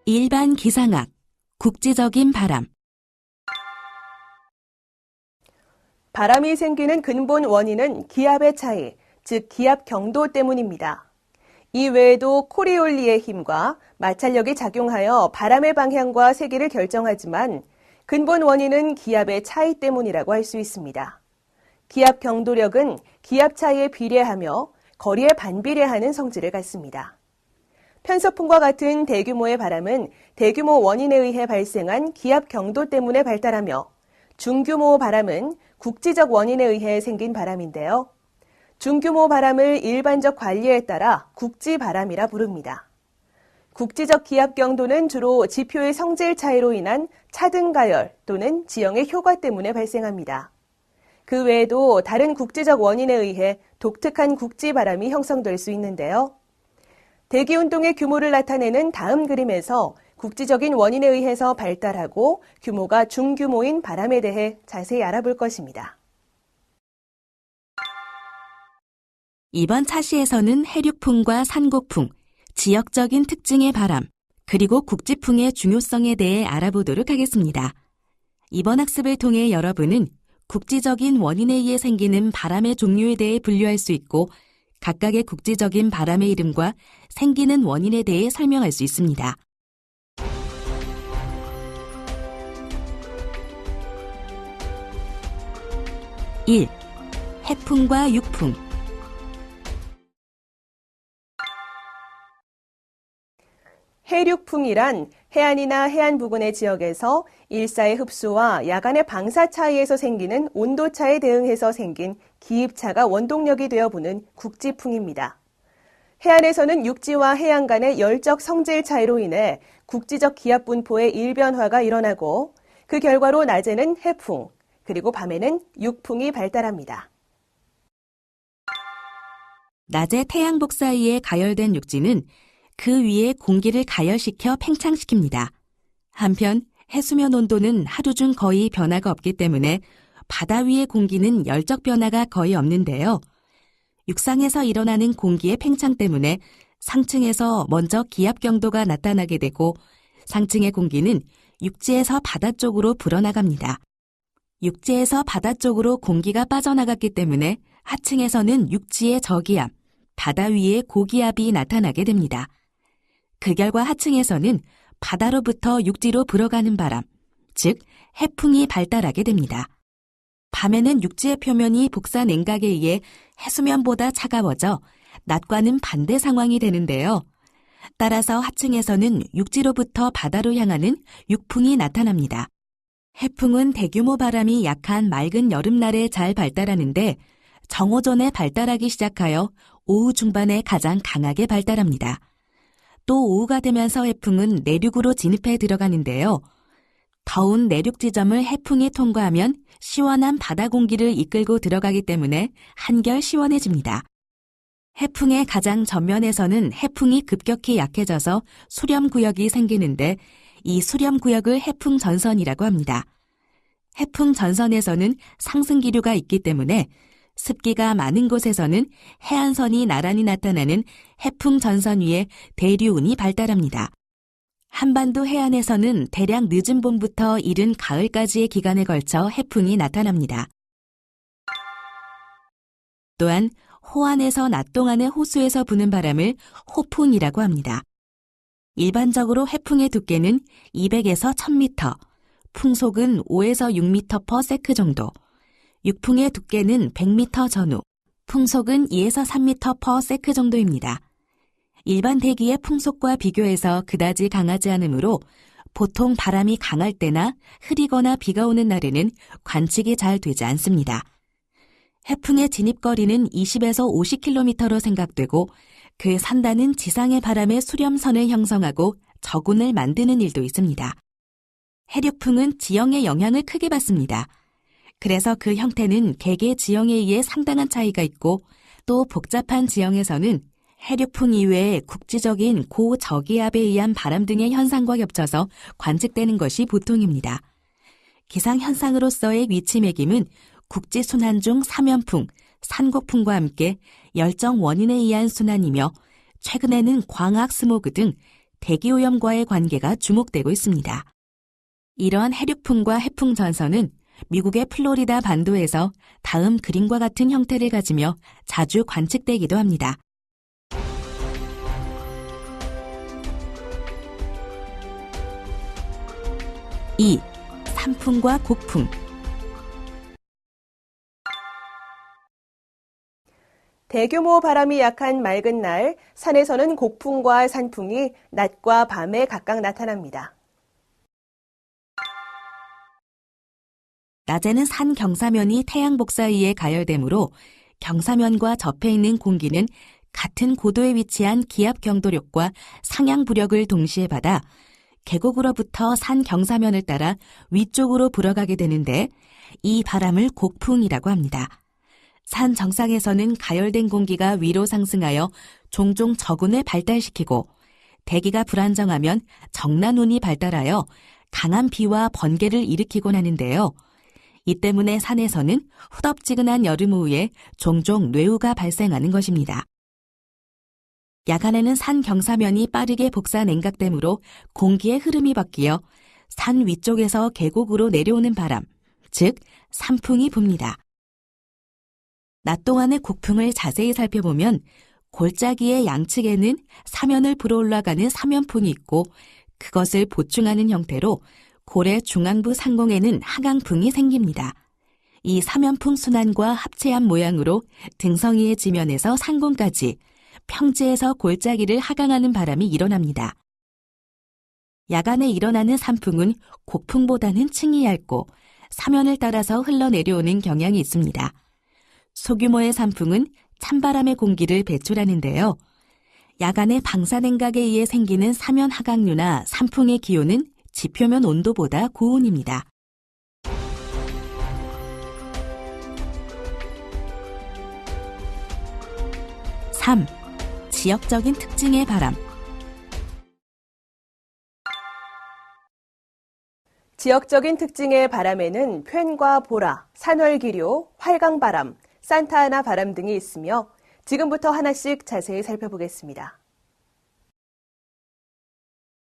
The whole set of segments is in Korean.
일반 기상학, 국지적인 바람. 바람이 생기는 근본 원인은 기압의 차이, 즉 기압 경도 때문입니다. 이 외에도 코리올리의 힘과 마찰력이 작용하여 바람의 방향과 세기를 결정하지만 근본 원인은 기압의 차이 때문이라고 할 수 있습니다. 기압 경도력은 기압 차이에 비례하며 거리에 반비례하는 성질을 갖습니다. 편서풍과 같은 대규모의 바람은 대규모 원인에 의해 발생한 기압 경도 때문에 발달하며 중규모 바람은 국지적 원인에 의해 생긴 바람인데요. 중규모 바람을 일반적 관리에 따라 국지바람이라 부릅니다. 국지적 기압 경도는 주로 지표의 성질 차이로 인한 차등 가열 또는 지형의 효과 때문에 발생합니다. 그 외에도 다른 국지적 원인에 의해 독특한 국지바람이 형성될 수 있는데요. 대기운동의 규모를 나타내는 다음 그림에서 국지적인 원인에 의해서 발달하고 규모가 중규모인 바람에 대해 자세히 알아볼 것입니다. 이번 차시에서는 해륙풍과 산곡풍, 지역적인 특징의 바람, 그리고 국지풍의 중요성에 대해 알아보도록 하겠습니다. 이번 학습을 통해 여러분은 국지적인 원인에 의해 생기는 바람의 종류에 대해 분류할 수 있고 각각의 국지적인 바람의 이름과 생기는 원인에 대해 설명할 수 있습니다. (1) 해풍과 육풍. 해륙풍이란 해안이나 해안 부근의 지역에서 일사의 흡수와 야간의 방사 차이에서 생기는 온도차에 대응해서 생긴 기입차가 원동력이 되어보는 국지풍입니다. 해안에서는 육지와 해안 간의 열적 성질 차이로 인해 국지적 기압 분포의 일변화가 일어나고 그 결과로 낮에는 해풍, 그리고 밤에는 육풍이 발달합니다. 낮에 태양복 사이에 가열된 육지는 그 위에 공기를 가열시켜 팽창시킵니다. 한편 해수면 온도는 하루 중 거의 변화가 없기 때문에 바다 위의 공기는 열적 변화가 거의 없는데요. 육상에서 일어나는 공기의 팽창 때문에 상층에서 먼저 기압 경도가 나타나게 되고 상층의 공기는 육지에서 바다 쪽으로 불어나갑니다. 육지에서 바다 쪽으로 공기가 빠져나갔기 때문에 하층에서는 육지의 저기압, 바다 위의 고기압이 나타나게 됩니다. 그 결과 하층에서는 바다로부터 육지로 불어가는 바람, 즉 해풍이 발달하게 됩니다. 밤에는 육지의 표면이 복사 냉각에 의해 해수면보다 차가워져 낮과는 반대 상황이 되는데요. 따라서 하층에서는 육지로부터 바다로 향하는 육풍이 나타납니다. 해풍은 대규모 바람이 약한 맑은 여름날에 잘 발달하는데 정오전에 발달하기 시작하여 오후 중반에 가장 강하게 발달합니다. 또 오후가 되면서 해풍은 내륙으로 진입해 들어가는데요. 더운 내륙 지점을 해풍이 통과하면 시원한 바다 공기를 이끌고 들어가기 때문에 한결 시원해집니다. 해풍의 가장 전면에서는 해풍이 급격히 약해져서 수렴구역이 생기는데 이 수렴구역을 해풍 전선이라고 합니다. 해풍 전선에서는 상승 기류가 있기 때문에 습기가 많은 곳에서는 해안선이 나란히 나타나는 해풍 전선 위에 대류운이 발달합니다. 한반도 해안에서는 대략 늦은 봄부터 이른 가을까지의 기간에 걸쳐 해풍이 나타납니다. 또한 호안에서 낮 동안의 호수에서 부는 바람을 호풍이라고 합니다. 일반적으로 해풍의 두께는 200에서 1000m, 풍속은 5에서 6m/s 정도, 육풍의 두께는 100m 전후, 풍속은 2에서 3m/s 정도입니다. 일반 대기의 풍속과 비교해서 그다지 강하지 않으므로 보통 바람이 강할 때나 흐리거나 비가 오는 날에는 관측이 잘 되지 않습니다. 해풍의 진입거리는 20에서 50km로 생각되고 그 산단은 지상의 바람의 수렴선을 형성하고 저군을 만드는 일도 있습니다. 해륙풍은 지형의 영향을 크게 받습니다. 그래서 그 형태는 개개 지형에 의해 상당한 차이가 있고 또 복잡한 지형에서는 해륙풍 이외에 국지적인 고저기압에 의한 바람 등의 현상과 겹쳐서 관측되는 것이 보통입니다. 기상현상으로서의 위치 매김은 국지순환 중 사면풍, 산곡풍과 함께 열정 원인에 의한 순환이며 최근에는 광학 스모그 등 대기오염과의 관계가 주목되고 있습니다. 이러한 해륙풍과 해풍 전선은 미국의 플로리다 반도에서 다음 그림과 같은 형태를 가지며 자주 관측되기도 합니다. 2. 산풍과 곡풍. 대규모 바람이 약한 맑은 날, 산에서는 곡풍과 산풍이 낮과 밤에 각각 나타납니다. 낮에는 산 경사면이 태양 복사위에 가열되므로 경사면과 접해 있는 공기는 같은 고도에 위치한 기압 경도력과 상향 부력을 동시에 받아 계곡으로부터 산 경사면을 따라 위쪽으로 불어가게 되는데 이 바람을 곡풍이라고 합니다. 산 정상에서는 가열된 공기가 위로 상승하여 종종 저군을 발달시키고 대기가 불안정하면 정난운이 발달하여 강한 비와 번개를 일으키곤 하는데요. 이 때문에 산에서는 후덥지근한 여름 오후에 종종 뇌우가 발생하는 것입니다. 야간에는 산 경사면이 빠르게 복사 냉각되므로 공기의 흐름이 바뀌어 산 위쪽에서 계곡으로 내려오는 바람, 즉 산풍이 붑니다. 낮 동안의 곡풍을 자세히 살펴보면 골짜기의 양측에는 사면을 불어 올라가는 사면풍이 있고 그것을 보충하는 형태로 고래 중앙부 상공에는 하강풍이 생깁니다. 이 사면풍 순환과 합체한 모양으로 등성이의 지면에서 상공까지 평지에서 골짜기를 하강하는 바람이 일어납니다. 야간에 일어나는 산풍은 곡풍보다는 층이 얇고 사면을 따라서 흘러내려오는 경향이 있습니다. 소규모의 산풍은 찬바람의 공기를 배출하는데요. 야간에 방사냉각에 의해 생기는 사면 하강류나 산풍의 기온은 지표면 온도보다 고온입니다. 3. 지역적인 특징의 바람. 지역적인 특징의 바람에는 푨과 보라, 산월기류, 활강바람, 산타아나 바람 등이 있으며 지금부터 하나씩 자세히 살펴보겠습니다.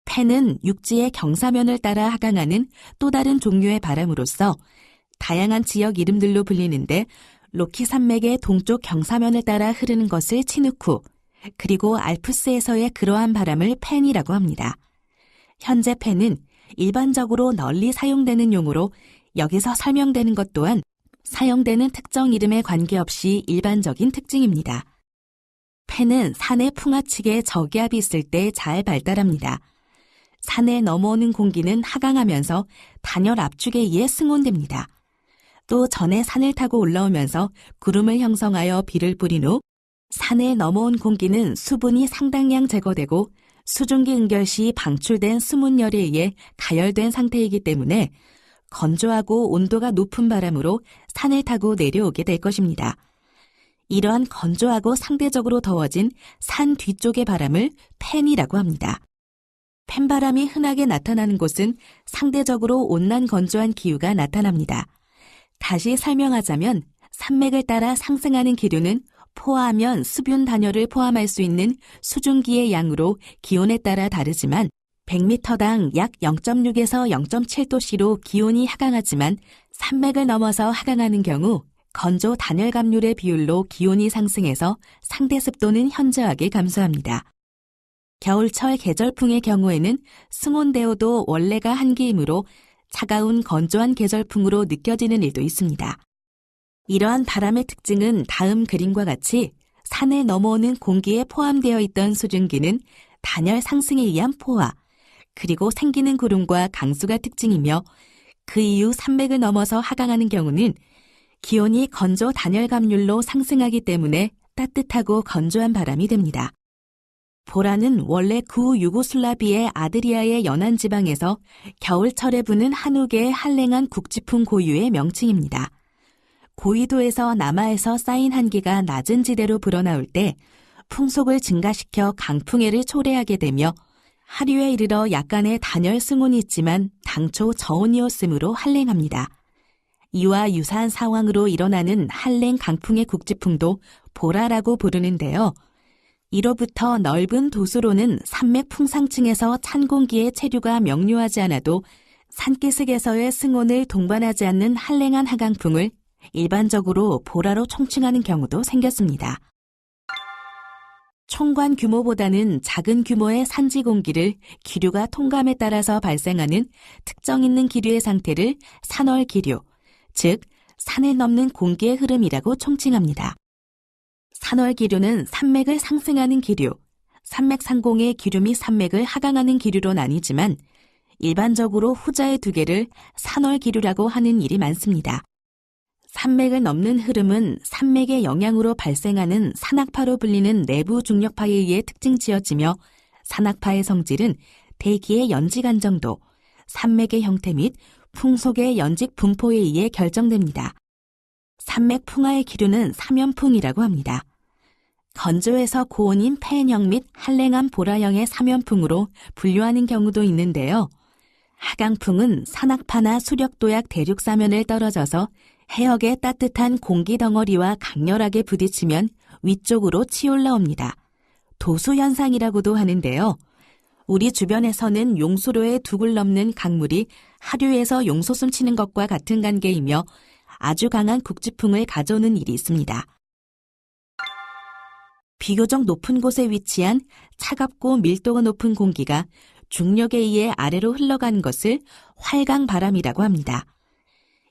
펜은 육지의 경사면을 따라 하강하는 또 다른 종류의 바람으로서 다양한 지역 이름들로 불리는데 로키 산맥의 동쪽 경사면을 따라 흐르는 것을 치누쿠, 그리고 알프스에서의 그러한 바람을 펜이라고 합니다. 현재 펜은 일반적으로 널리 사용되는 용어로 여기서 설명되는 것 또한 사용되는 특정 이름에 관계없이 일반적인 특징입니다. 펜은 산의 풍하측에 저기압이 있을 때 잘 발달합니다. 산에 넘어오는 공기는 하강하면서 단열 압축에 의해 승온됩니다. 또 전에 산을 타고 올라오면서 구름을 형성하여 비를 뿌린 후 산에 넘어온 공기는 수분이 상당량 제거되고 수증기 응결 시 방출된 수문열에 의해 가열된 상태이기 때문에 건조하고 온도가 높은 바람으로 산을 타고 내려오게 될 것입니다. 이러한 건조하고 상대적으로 더워진 산 뒤쪽의 바람을 펜이라고 합니다. 펜바람이 흔하게 나타나는 곳은 상대적으로 온난 건조한 기후가 나타납니다. 다시 설명하자면 산맥을 따라 상승하는 기류는 포화하면 수분 단열을 포함할 수 있는 수증기의 양으로 기온에 따라 다르지만 100m당 약 0.6에서 0.7도씨로 기온이 하강하지만 산맥을 넘어서 하강하는 경우 건조 단열 감률의 비율로 기온이 상승해서 상대 습도는 현저하게 감소합니다. 겨울철 계절풍의 경우에는 승온대오도 원래가 한기이므로 차가운 건조한 계절풍으로 느껴지는 일도 있습니다. 이러한 바람의 특징은 다음 그림과 같이 산에 넘어오는 공기에 포함되어 있던 수증기는 단열 상승에 의한 포화, 그리고 생기는 구름과 강수가 특징이며 그 이후 산맥을 넘어서 하강하는 경우는 기온이 건조 단열 감률로 상승하기 때문에 따뜻하고 건조한 바람이 됩니다. 보라는 원래 구유고슬라비의 아드리아의 연안 지방에서 겨울철에 부는 한옥의 한랭한 국지풍 고유의 명칭입니다. 고위도에서 남하에서 쌓인 한기가 낮은 지대로 불어나올 때 풍속을 증가시켜 강풍해를 초래하게 되며 하류에 이르러 약간의 단열 승온이 있지만 당초 저온이었으므로 한랭합니다. 이와 유사한 상황으로 일어나는 한랭 강풍의 국지풍도 보라라고 부르는데요. 이로부터 넓은 도수로는 산맥 풍상층에서 찬 공기의 체류가 명료하지 않아도 산기슭에서의 승온을 동반하지 않는 한랭한 하강풍을 일반적으로 보라로 총칭하는 경우도 생겼습니다. 총관 규모보다는 작은 규모의 산지 공기를 기류가 통감에 따라서 발생하는 특정 있는 기류의 상태를 산월 기류, 즉 산을 넘는 공기의 흐름이라고 총칭합니다. 산월 기류는 산맥을 상승하는 기류, 산맥 상공의 기류 및 산맥을 하강하는 기류로 나뉘지만 일반적으로 후자의 두 개를 산월 기류라고 하는 일이 많습니다. 산맥을 넘는 흐름은 산맥의 영향으로 발생하는 산악파로 불리는 내부 중력파에 의해 특징지어지며 산악파의 성질은 대기의 연직 안정도, 산맥의 형태 및 풍속의 연직 분포에 의해 결정됩니다. 산맥 풍하의 기류는 사면풍이라고 합니다. 건조해서 고온인 폐hen형 및 한랭한 보라형의 사면풍으로 분류하는 경우도 있는데요. 하강풍은 산악파나 수력도약 대륙 사면을 떨어져서 해역의 따뜻한 공기 덩어리와 강렬하게 부딪히면 위쪽으로 치올라옵니다. 도수현상이라고도 하는데요. 우리 주변에서는 용수로의 둑을 넘는 강물이 하류에서 용솟음 치는 것과 같은 관계이며 아주 강한 국지풍을 가져오는 일이 있습니다. 비교적 높은 곳에 위치한 차갑고 밀도가 높은 공기가 중력에 의해 아래로 흘러가는 것을 활강바람이라고 합니다.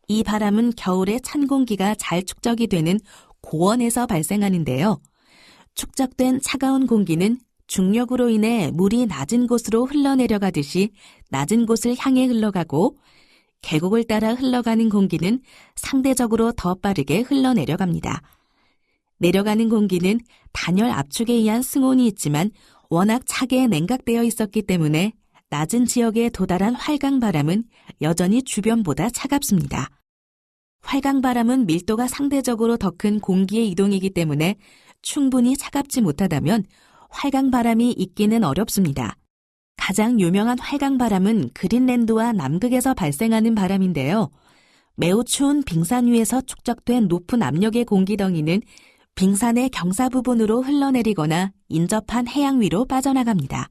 이 바람은 겨울에 찬 공기가 잘 축적이 되는 고원에서 발생하는데요. 축적된 차가운 공기는 중력으로 인해 물이 낮은 곳으로 흘러내려가듯이 낮은 곳을 향해 흘러가고 계곡을 따라 흘러가는 공기는 상대적으로 더 빠르게 흘러내려갑니다. 내려가는 공기는 단열 압축에 의한 승온이 있지만 워낙 차게 냉각되어 있었기 때문에 낮은 지역에 도달한 활강바람은 여전히 주변보다 차갑습니다. 활강바람은 밀도가 상대적으로 더 큰 공기의 이동이기 때문에 충분히 차갑지 못하다면 활강바람이 있기는 어렵습니다. 가장 유명한 활강바람은 그린랜드와 남극에서 발생하는 바람인데요. 매우 추운 빙산 위에서 축적된 높은 압력의 공기덩이는 빙산의 경사 부분으로 흘러내리거나 인접한 해양 위로 빠져나갑니다.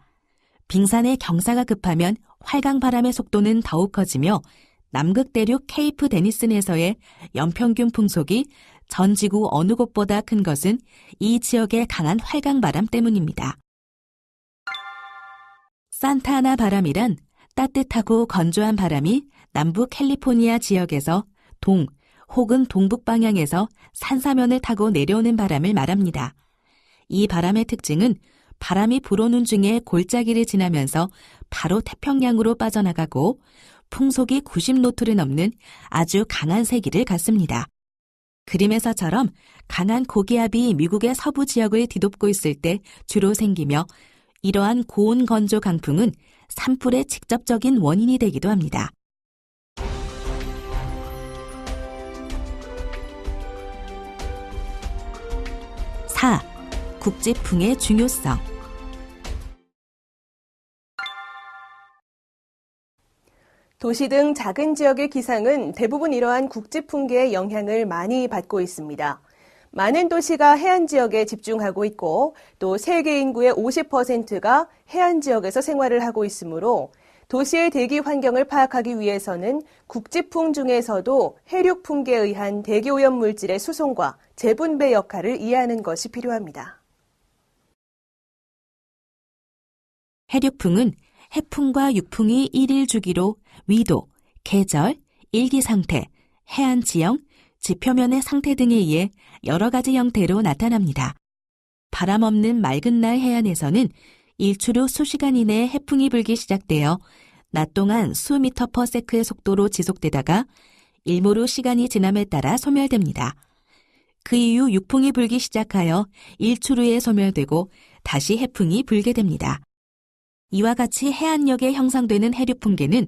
빙산의 경사가 급하면 활강바람의 속도는 더욱 커지며 남극 대륙 케이프 데니슨에서의 연평균 풍속이 전 지구 어느 곳보다 큰 것은 이 지역의 강한 활강바람 때문입니다. 산타아나 바람이란 따뜻하고 건조한 바람이 남부 캘리포니아 지역에서 동 혹은 동북 방향에서 산사면을 타고 내려오는 바람을 말합니다. 이 바람의 특징은 바람이 불어오는 중에 골짜기를 지나면서 바로 태평양으로 빠져나가고 풍속이 90노트를 넘는 아주 강한 세기를 갖습니다. 그림에서처럼 강한 고기압이 미국의 서부 지역을 뒤덮고 있을 때 주로 생기며 이러한 고온 건조 강풍은 산불의 직접적인 원인이 되기도 합니다. 4. 국지풍의 중요성. 도시 등 작은 지역의 기상은 대부분 이러한 국지풍계의 영향을 많이 받고 있습니다. 많은 도시가 해안 지역에 집중하고 있고 또 세계 인구의 50%가 해안 지역에서 생활을 하고 있으므로 도시의 대기 환경을 파악하기 위해서는 국지풍 중에서도 해륙풍계에 의한 대기오염 물질의 수송과 재분배 역할을 이해하는 것이 필요합니다. 해륙풍은 해풍과 육풍이 일일 주기로 위도, 계절, 일기 상태, 해안 지형, 지표면의 상태 등에 의해 여러 가지 형태로 나타납니다. 바람 없는 맑은 날 해안에서는 일출 후 수시간 이내에 해풍이 불기 시작되어 낮 동안 수미터 퍼 세크의 속도로 지속되다가 일몰 후 시간이 지남에 따라 소멸됩니다. 그 이후 육풍이 불기 시작하여 일출 후에 소멸되고 다시 해풍이 불게 됩니다. 이와 같이 해안역에 형성되는 해륙풍계는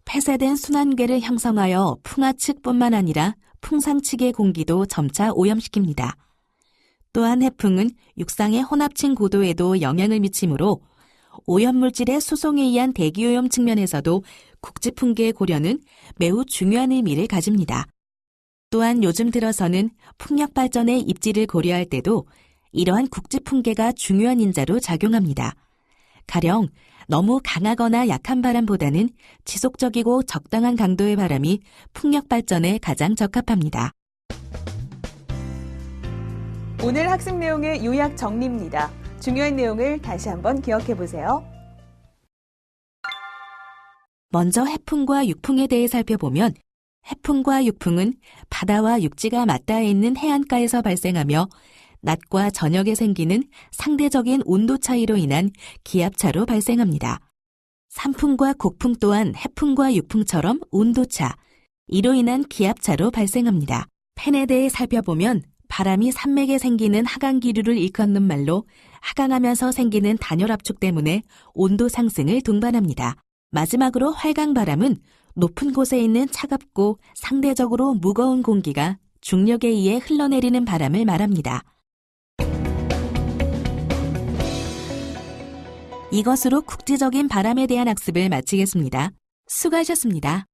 폐쇄된 순환계를 형성하여 풍하측뿐만 아니라 풍상측의 공기도 점차 오염시킵니다. 또한 해풍은 육상의 혼합층 고도에도 영향을 미치므로 오염물질의 수송에 의한 대기오염 측면에서도 국지풍계의 고려는 매우 중요한 의미를 가집니다. 또한 요즘 들어서는 풍력 발전의 입지를 고려할 때도 이러한 국지 풍계가 중요한 인자로 작용합니다. 가령 너무 강하거나 약한 바람보다는 지속적이고 적당한 강도의 바람이 풍력 발전에 가장 적합합니다. 오늘 학습 내용의 요약 정리입니다. 중요한 내용을 다시 한번 기억해 보세요. 먼저 해풍과 육풍에 대해 살펴보면 해풍과 육풍은 바다와 육지가 맞닿아 있는 해안가에서 발생하며 낮과 저녁에 생기는 상대적인 온도 차이로 인한 기압차로 발생합니다. 산풍과 곡풍 또한 해풍과 육풍처럼 온도차, 이로 인한 기압차로 발생합니다. 펜에 대해 살펴보면 바람이 산맥에 생기는 하강기류를 일컫는 말로 하강하면서 생기는 단열 압축 때문에 온도 상승을 동반합니다. 마지막으로 활강바람은 높은 곳에 있는 차갑고 상대적으로 무거운 공기가 중력에 의해 흘러내리는 바람을 말합니다. 이것으로 국지적인 바람에 대한 학습을 마치겠습니다. 수고하셨습니다.